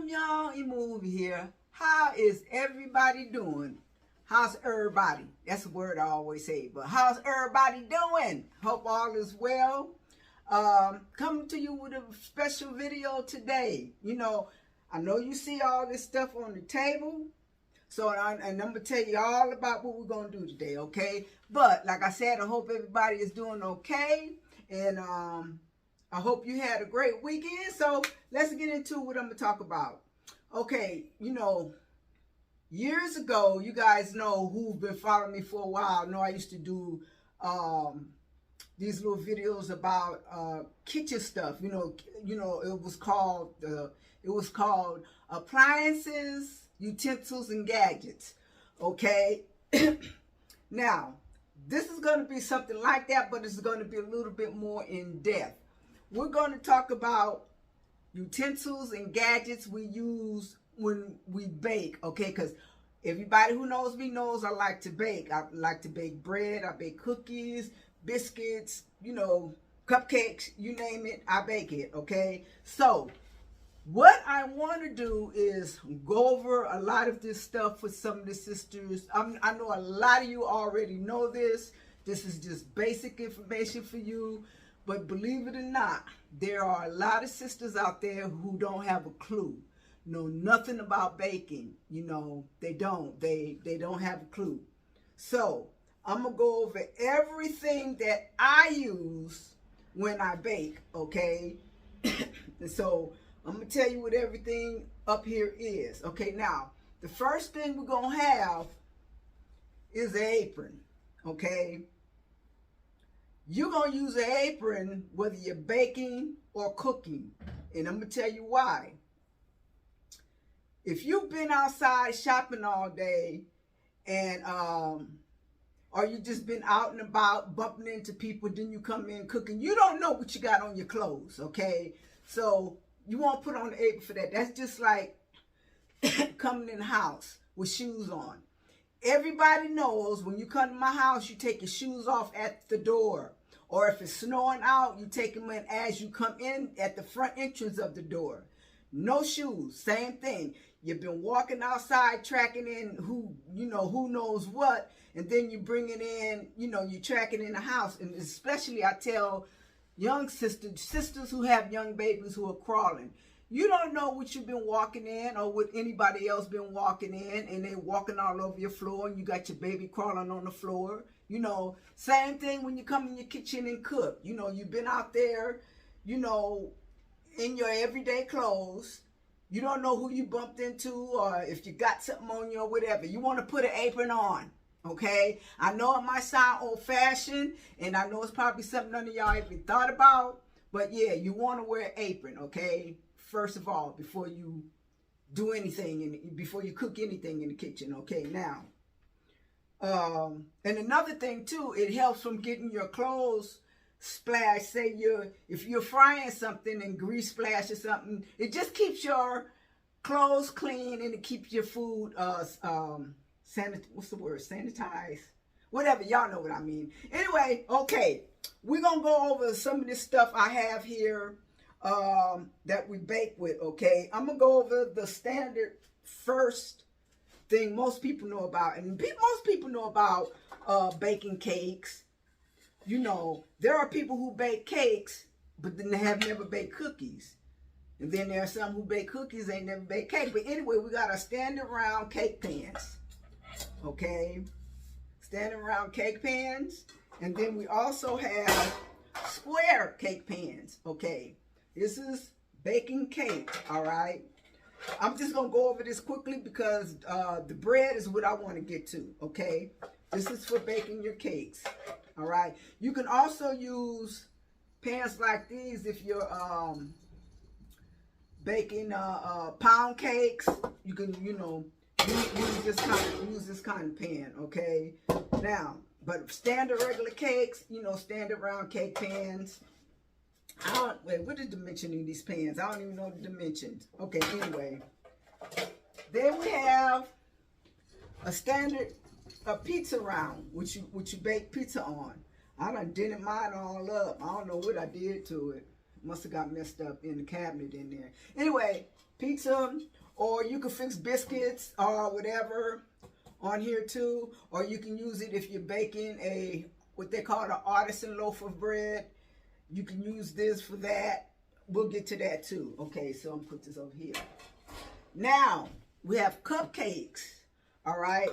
y'all, Ahubah here. How is everybody doing? How's everybody? That's a word I always say, but how's everybody doing? Hope all is well. Coming to you with a special video today. I know you see all this stuff on the table, and I'm going to tell you all about what we're going to do today, okay? But like I said, I hope everybody is doing okay, and I hope you had a great weekend. So let's get into what I'm going to talk about. Okay, years ago, you guys know who've been following me for a while know I used to do these little videos about kitchen stuff. It was called Appliances, Utensils, and Gadgets. Okay. Now, this is going to be something like that, but it's going to be a little bit more in depth. We're going to talk about utensils and gadgets we use when we bake, okay? Because everybody who knows me knows I like to bake. I like to bake bread, I bake cookies, biscuits, cupcakes, you name it, I bake it, okay? So, what I want to do is go over a lot of this stuff with some of the sisters. I know a lot of you already know this. This is just basic information for you. But believe it or not, there are a lot of sisters out there who don't have a clue. Know nothing about baking. They don't. They don't have a clue. So I'm going to go over everything that I use when I bake, okay? And so I'm going to tell you what everything up here is. Okay, now, the first thing we're going to have is an apron, okay? You're going to use an apron whether you're baking or cooking. And I'm going to tell you why. If you've been outside shopping all day and or you just been out and about bumping into people, then you come in cooking, you don't know what you got on your clothes, okay? So you won't put on the apron for that. That's just like coming in the house with shoes on. Everybody knows when you come to my house, you take your shoes off at the door. Or if it's snowing out, you take them in as you come in at the front entrance of the door. No shoes, same thing. You've been walking outside, tracking in who knows what, and then you bring it in, you track it in the house. And especially I tell young sisters who have young babies who are crawling. You don't know what you've been walking in or what anybody else been walking in, and they're walking all over your floor and you got your baby crawling on the floor. Same thing when you come in your kitchen and cook. You've been out there, in your everyday clothes. You don't know who you bumped into or if you got something on you or whatever. You want to put an apron on, okay? I know it might sound old-fashioned, and I know it's probably something none of y'all even thought about, but yeah, you want to wear an apron, okay? First of all, before you do anything, before you cook anything in the kitchen, okay? Now, and another thing too, it helps from getting your clothes splashed. Say if you're frying something and grease splash or something, it just keeps your clothes clean and it keeps your food sanitized, whatever, y'all know what I mean. Anyway, okay, we're gonna go over some of this stuff I have here that we bake with, okay? I'm gonna go over the standard first thing most people know about, and most people know about baking cakes. There are people who bake cakes, but then they have never baked cookies. And then there are some who bake cookies, they never bake cake. But anyway, we got our standing round cake pans, okay? Standing round cake pans. And then we also have square cake pans, okay? This is baking cake, all right? I'm just going to go over this quickly because the bread is what I want to get to, okay? This is for baking your cakes, all right? You can also use pans like these if you're baking pound cakes. You can, use this kind of pan, okay? Now, but standard regular cakes, standard round cake pans. What is the dimension in these pans? I don't even know the dimensions. Okay, anyway. Then we have a standard pizza round, which you bake pizza on. I done dented mine all up. I don't know what I did to it. Must have got messed up in the cabinet in there. Anyway, pizza, or you can fix biscuits or whatever on here too, or you can use it if you're baking a what they call an artisan loaf of bread. You can use this for that. We'll get to that too. Okay, so I'm gonna put this over here. Now we have cupcakes. All right,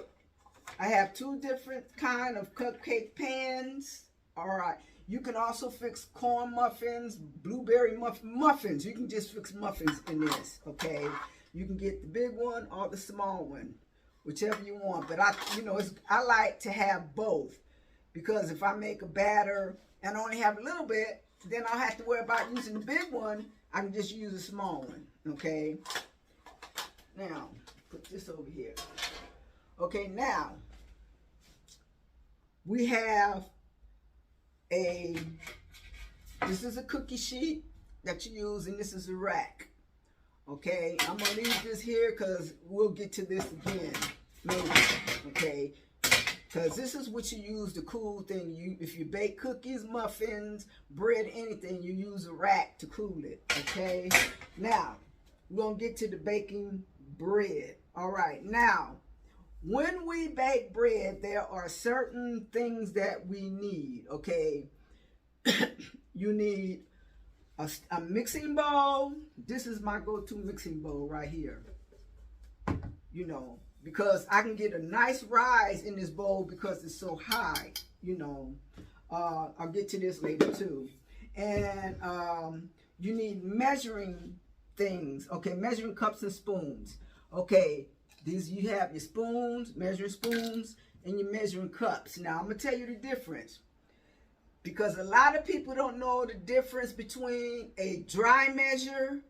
I have 2 different kind of cupcake pans. All right, you can also fix corn muffins, blueberry muffins. You can just fix muffins in this. Okay, you can get the big one or the small one, whichever you want. But I like to have both, because if I make a batter and only have a little bit, then I'll have to worry about using the big one. I can just use a small one. Okay. Now put this over here. Okay, now we have this is a cookie sheet that you use, and this is a rack. Okay, I'm gonna leave this here because we'll get to this again, maybe. Okay, because this is what you use to cool thing. If you bake cookies, muffins, bread, anything, you use a rack to cool it. Okay, now we're gonna get to the baking bread. All right, now when we bake bread, there are certain things that we need. Okay, you need a mixing bowl. This is my go-to mixing bowl right here. You know, because I can get a nice rise in this bowl because it's so high. You know, I'll get to this later too. And you need measuring things. Okay, measuring cups and spoons. Okay, these, you have your spoons, measuring spoons, and your measuring cups. Now I'm gonna tell you the difference, because a lot of people don't know the difference between a dry measure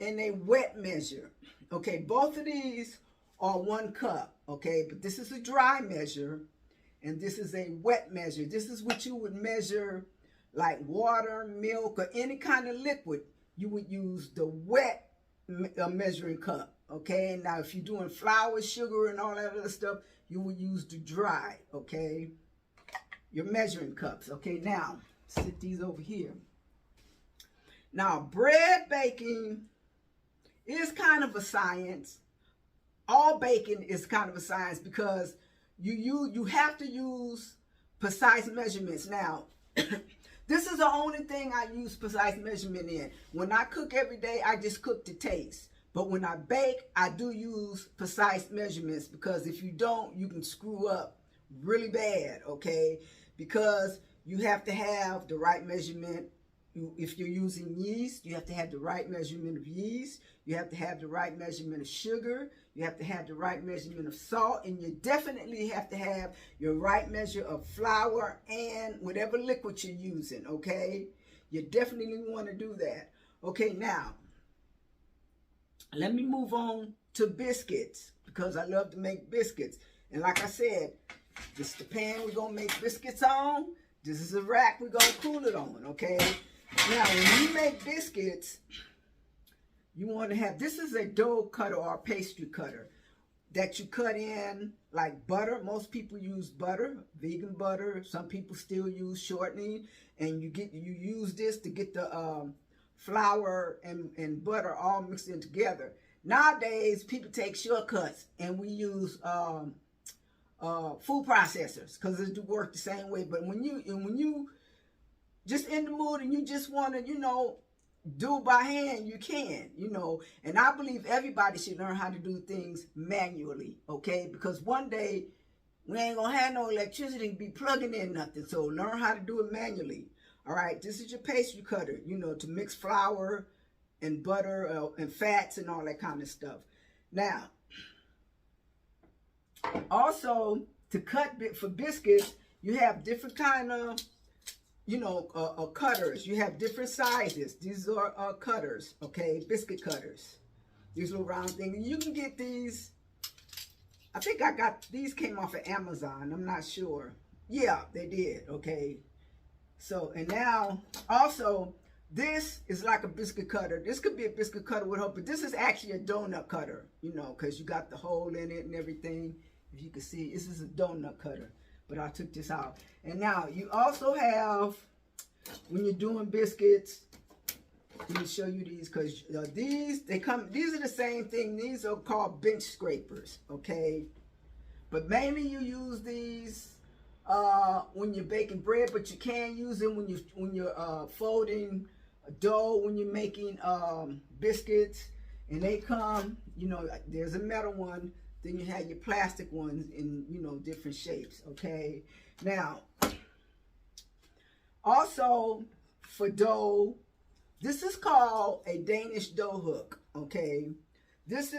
and a wet measure. Okay, both of these are 1 cup, okay, but this is a dry measure and this is a wet measure. This is what you would measure like water, milk, or any kind of liquid. You would use the wet measuring cup. Okay, now if you're doing flour, sugar, and all that other stuff, you would use the dry. Okay, your measuring cups. Okay, now sit these over here. Now bread baking is kind of a science. All baking is kind of a science, because you have to use precise measurements. Now this is the only thing I use precise measurement in. When I cook every day, I just cook to taste. But when I bake, I do use precise measurements, because if you don't, you can screw up really bad, okay? Because you have to have the right measurement. If you're using yeast, you have to have the right measurement of yeast. You have to have the right measurement of sugar. You have to have the right measurement of salt. And you definitely have to have your right measure of flour and whatever liquid you're using, okay? You definitely want to do that. Okay, now let me move on to biscuits, because I love to make biscuits. And like I said, this is the pan we're going to make biscuits on. This is a rack we're going to cool it on, okay? Now, when you make biscuits, you want to have, this is a dough cutter or a pastry cutter that you cut in like butter. Most people use butter, vegan butter. Some people still use shortening. And you use this to get the flour and butter all mixed in together. Nowadays, people take shortcuts, and we use food processors, because it do work the same way. But when you just in the mood and you just want to, do it by hand, you can, And I believe everybody should learn how to do things manually, okay? Because one day we ain't gonna have no electricity to be plugging in nothing. So learn how to do it manually. All right, this is your pastry cutter, to mix flour and butter and fats and all that kind of stuff. Now, also to cut for biscuits, you have different kind of, cutters. You have different sizes. These are cutters, okay, biscuit cutters. These little round things. You can get these. I think these came off of Amazon. I'm not sure. Yeah, they did. Okay. So, and now also this is like a biscuit cutter. This could be a biscuit cutter with hope, but this is actually a donut cutter, because you got the hole in it and everything. If you can see, this is a donut cutter, but I took this out. And now you also have, when you're doing biscuits, Let me show you these, because these are the same thing. These are called bench scrapers, okay? But mainly you use these when you're baking bread, but you can use them when you're folding dough, when you're making biscuits. And they come, you know, there's a metal one, then you have your plastic ones in, you know, different shapes, okay? Now, also for dough, this is called a Danish dough hook, okay? This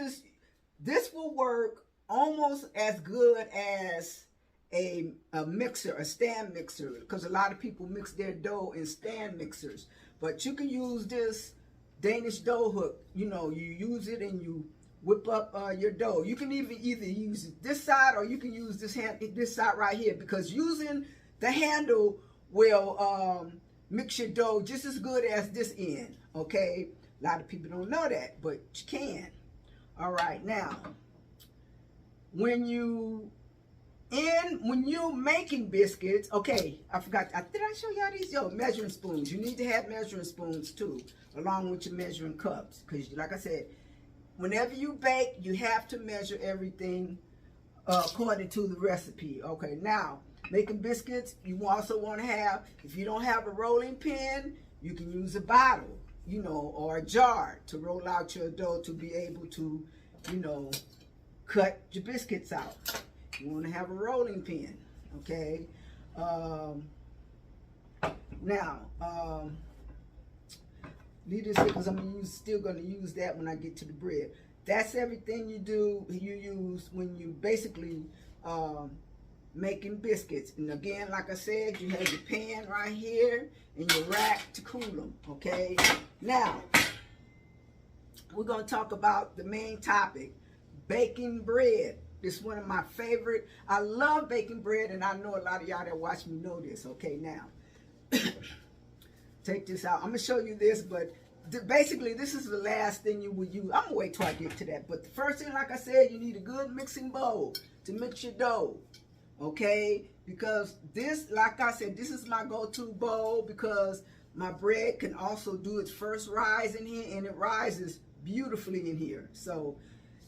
will work almost as good as a mixer, a stand mixer, because a lot of people mix their dough in stand mixers. But you can use this Danish dough hook. You know, you use it and you whip up your dough. You can either use this side, or you can use this side right here, because using the handle will mix your dough just as good as this end, okay? A lot of people don't know that, but you can. All right, now, when you're making biscuits, okay, I forgot, did I show y'all these? Measuring spoons. You need to have measuring spoons too, along with your measuring cups, because like I said, whenever you bake, you have to measure everything according to the recipe. Okay, now, making biscuits, you also want to have, if you don't have a rolling pin, you can use a bottle, you know, or a jar to roll out your dough to be able to, you know, cut your biscuits out. You want to have a rolling pin, okay? Now, leave this here because I'm still going to use that when I get to the bread. That's everything you use when you basically making biscuits. And again, like I said, you have your pan right here and your rack to cool them, okay? Now, we're going to talk about the main topic, baking bread. This is one of my favorite. I love baking bread, and I know a lot of y'all that watch me know this, okay? Now, take this out. I'm going to show you this, but basically, this is the last thing you would use. I'm going to wait till I get to that. But the first thing, like I said, you need a good mixing bowl to mix your dough. Okay, because this, like I said, this is my go-to bowl, because my bread can also do its first rise in here, and it rises beautifully in here. So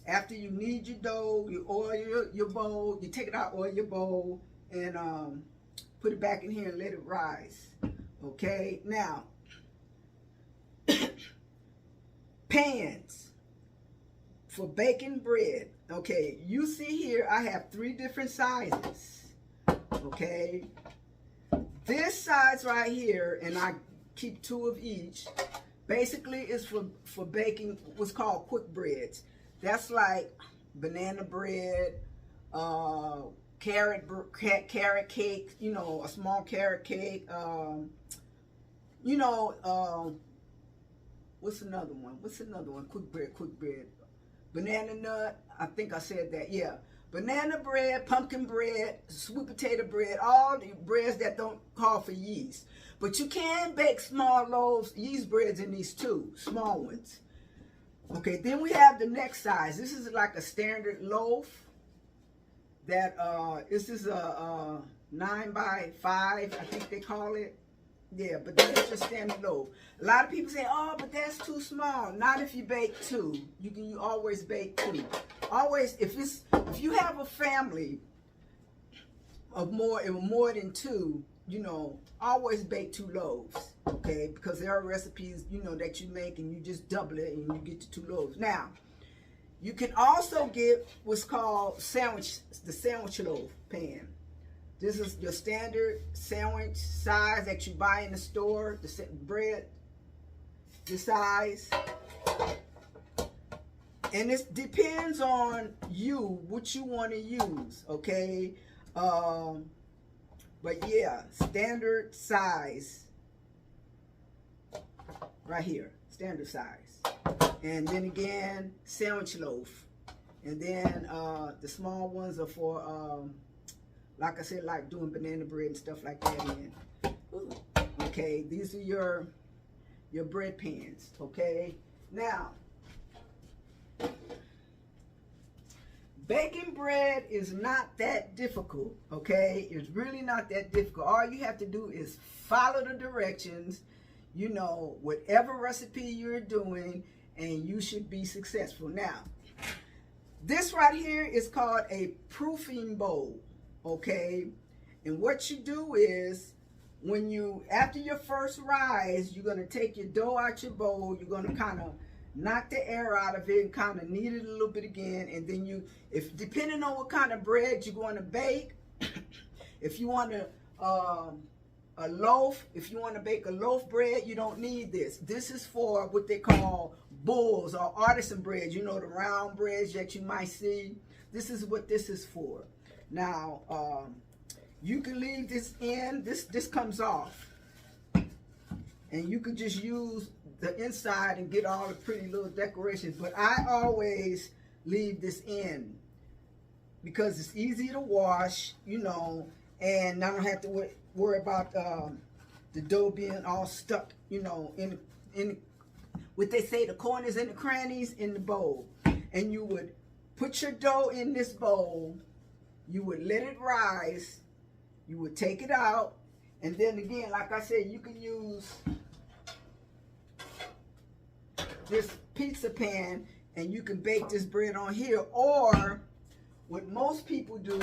after you knead your dough, you oil your bowl, you take it out, oil your bowl, and put it back in here and let it rise. Okay, now pans for baking bread. Okay, you see here I have 3 different sizes. Okay, this size right here, and I keep 2 of each, basically is for baking what's called quick breads. That's like banana bread, carrot cake, you know, a small carrot cake, you know, what's another one? Quick bread. Banana nut, I think I said that, yeah. Banana bread, pumpkin bread, sweet potato bread, all the breads that don't call for yeast. But you can bake small loaves, yeast breads in these too, small ones. Okay, then we have the next size. This is like a standard loaf that, this is a 9 by 5, I think they call it. Yeah, but that's just standard loaf. A lot of people say, oh, but that's too small. Not if you bake 2. You always bake 2. Always, if you have a family of more than 2, you know, always bake 2 loaves, okay? Because there are recipes, you know, that you make and you just double it and you get to 2 loaves. Now, you can also get what's called the sandwich loaf pan. This is your standard sandwich size that you buy in the store, the bread, the size. And it depends on you, what you want to use, okay? But yeah, standard size, right here, standard size. And then again, sandwich loaf. And then the small ones are for, like I said, like doing banana bread and stuff like that in. Okay, these are your bread pans, okay? Now, baking bread is not that difficult, okay? It's really not that difficult. All you have to do is follow the directions. you know, whatever recipe you're doing, and you should be successful. Now, this right here is called a proofing bowl, okay? And what you do is, when you, after your first rise, you're going to take your dough out your bowl. You're going to kind of knock the air out of it and kind of knead it a little bit again. And then you, if depending on what kind of bread you're going to bake, if you want a loaf, if you want to bake a loaf bread, you don't need this. This is for what they call bulls or artisan bread. You know, the round breads that you might see. This is what this is for. Now, you can leave this in. This comes off, and you can just use the inside and get all the pretty little decorations. But I always leave this in because it's easy to wash, you know, and I don't have to worry about the dough being all stuck, you know, in what they say, the corners and the crannies in the bowl. And you would put your dough in this bowl. You would let it rise. You would take it out, and then again, like I said, you can use this pizza pan, and you can bake this bread on here. Or what most people do,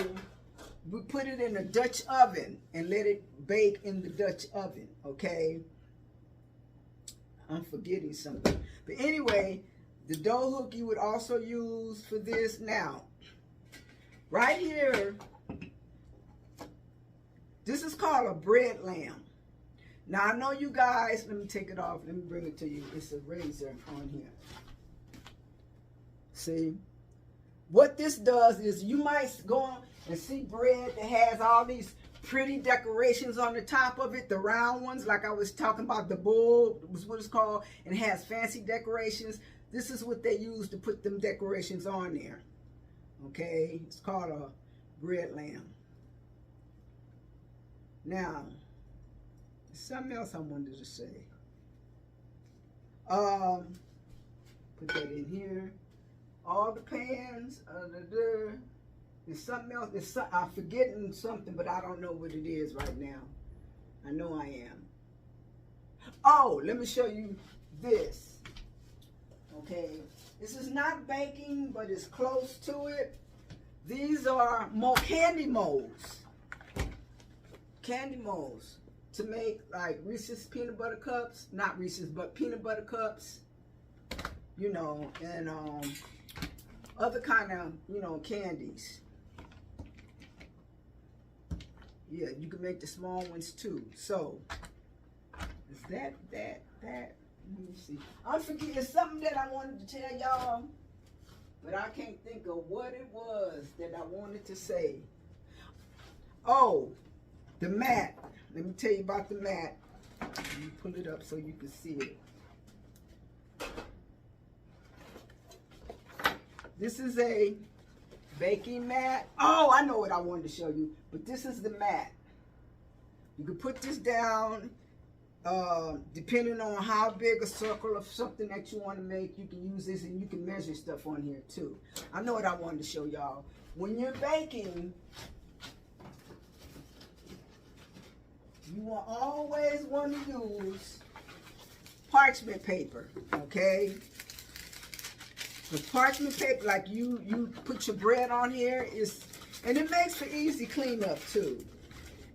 we put it in a Dutch oven and let it bake in the Dutch oven, okay? I'm forgetting something. But anyway, the dough hook you would also use for this. Now, right here, this is called a bread lamb. Now, I know you guys, let me take it off. Let me bring it to you. It's a razor on here. See? What this does is, you might go on and see bread that has all these pretty decorations on the top of it, the round ones, like I was talking about, the bull was what it's called, and it has fancy decorations. This is what they use to put them decorations on there. Okay? It's called a bread lamb. Now, there's something else I wanted to say. Put that in here. All the pans. There's something else. I'm forgetting something, but I don't know what it is right now. I know I am. Oh, let me show you this. Okay, this is not baking, but it's close to it. These are candy molds. Candy molds to make like Reese's peanut butter cups, not Reese's, but peanut butter cups, you know, and other kind of, you know, candies. Yeah, you can make the small ones too. So, is that? Let me see. I'm forgetting something that I wanted to tell y'all, but I can't think of what it was that I wanted to say. Oh, the mat. Let me tell you about the mat. Let me pull it up so you can see it. This is a baking mat. Oh, I know what I wanted to show you. But this is the mat. You can put this down, depending on how big a circle of something that you want to make. You can use this, and you can measure stuff on here too. I know what I wanted to show y'all. When you're baking, you will always want to use parchment paper, okay? The parchment paper, like you put your bread on here, and it makes for easy cleanup too.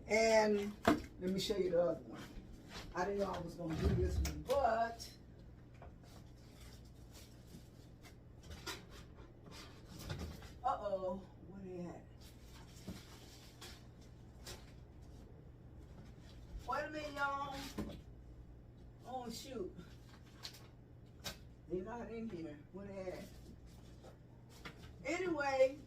And let me show you the other one. I didn't know I was going to do this one, but uh-oh, what are they at? Wait a minute, y'all. Oh, shoot. They're not in here. What are they at? Anyway,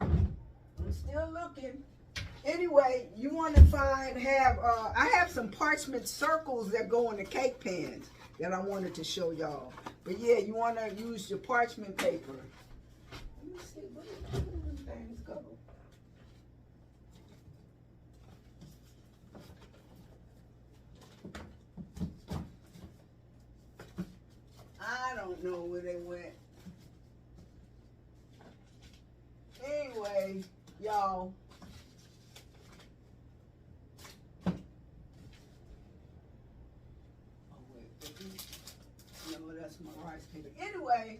I'm still looking. Anyway, you want to I have some parchment circles that go in the cake pans that I wanted to show y'all. But yeah, you want to use your parchment paper. Let me see, where did them things go? I don't know where they went. Anyway, y'all, my rice paper. Anyway,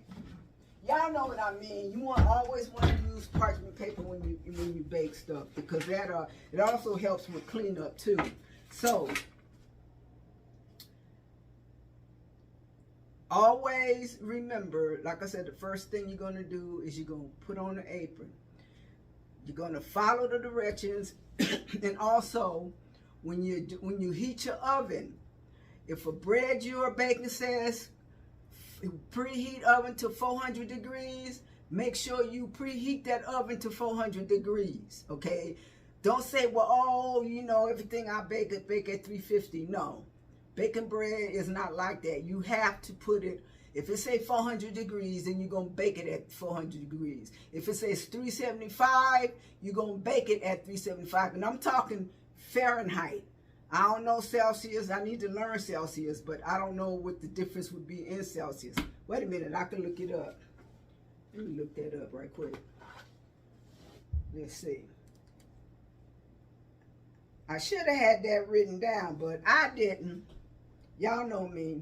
y'all know what I mean. You always want to use parchment paper when you bake stuff, because that it also helps with cleanup too. So always remember, like I said, the first thing you're gonna do is you're gonna put on the apron. You're gonna follow the directions, and also when you heat your oven, if a bread you are baking says preheat oven to 400 degrees, make sure you preheat that oven to 400 degrees, okay? Don't say, well, oh, you know, everything I bake at 350. No, baking bread is not like that. You have to put it, if it say 400 degrees, then you're going to bake it at 400 degrees. If it says 375, you're going to bake it at 375. And I'm talking Fahrenheit. I don't know Celsius. I need to learn Celsius, but I don't know what the difference would be in Celsius. Wait a minute, I can look it up. Let me look that up right quick. Let's see. I should have had that written down, but I didn't. Y'all know me.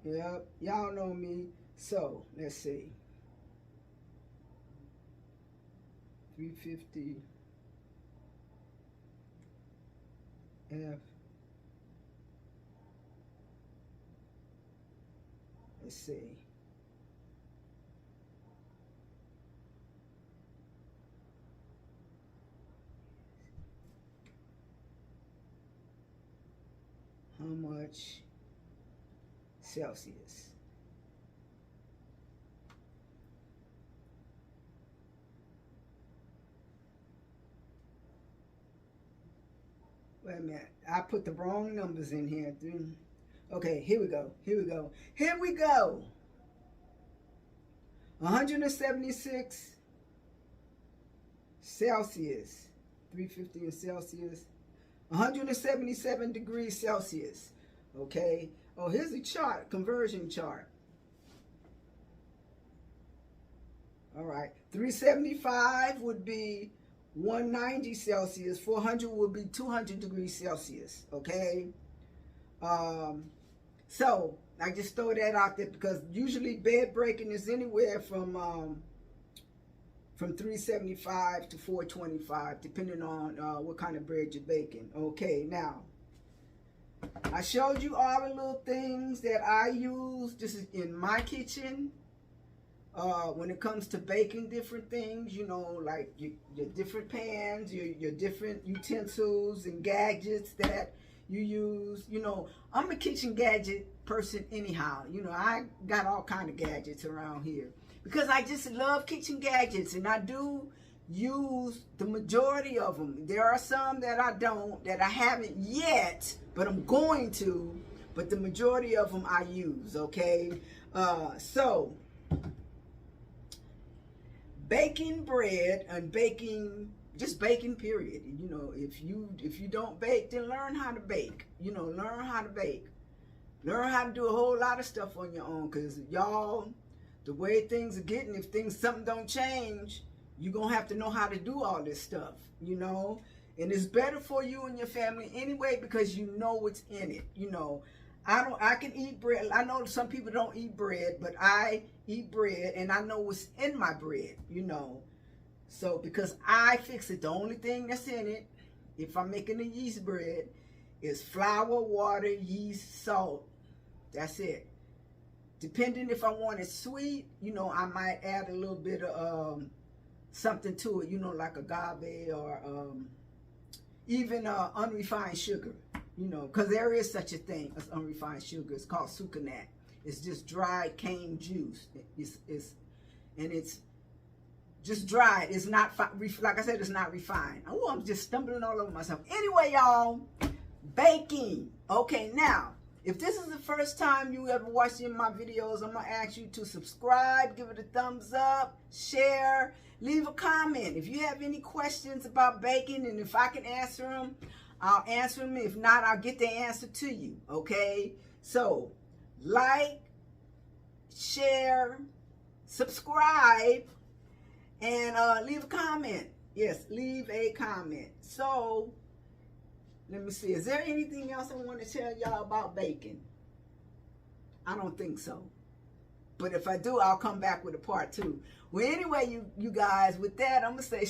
Yep, y'all know me. So, let's see. 350 F. Let's see. How much Celsius? Wait a minute. I put the wrong numbers in here. Okay, here we go. Here we go. Here we go. 176 Celsius. 350 in Celsius. 177 degrees Celsius. Okay. Oh, here's a chart, conversion chart. All right. 375 would be 190 Celsius. 400 would be 200 degrees Celsius. Okay. So I just throw that out there because usually bed breaking is anywhere from 375 to 425, depending on what kind of bread you're baking. Okay, now I showed you all the little things that I use. This is in my kitchen. When it comes to baking different things, you know, like your different pans, your different utensils and gadgets that you use. You know, I'm a kitchen gadget person anyhow. You know, I got all kind of gadgets around here because I just love kitchen gadgets, and I do use the majority of them. There are some that I don't, that I haven't yet, but I'm going to. But the majority of them I use. Okay, so baking bread and baking, just baking period. You know, if you don't bake, then learn how to bake. You know, learn how to bake. Learn how to do a whole lot of stuff on your own, because y'all, the way things are getting, if something don't change, you're going to have to know how to do all this stuff, you know. And it's better for you and your family anyway, because you know what's in it. You know, I can eat bread. I know some people don't eat bread, but I eat bread and I know what's in my bread, you know. So because I fix it, the only thing that's in it, if I'm making a yeast bread, is flour, water, yeast, salt. That's it. Depending if I want it sweet, you know, I might add a little bit of something to it, you know, like agave or even unrefined sugar, you know, because there is such a thing as unrefined sugar. It's called sucanat. It's just dried cane juice. It's just dried. It's not, like I said, it's not refined. Oh, I'm just stumbling all over myself. Anyway, y'all, baking. Okay, now, if this is the first time you ever watched any of my videos, I'm going to ask you to subscribe, give it a thumbs up, share, leave a comment. If you have any questions about baking, and if I can answer them, I'll answer them. If not, I'll get the answer to you, okay? So, like, share, subscribe, and leave a comment. Yes, leave a comment. So, Let me see. Is there anything else I want to tell y'all about baking? I don't think so. But if I do, I'll come back with a part 2. Well, anyway, you guys, with that, I'm going to say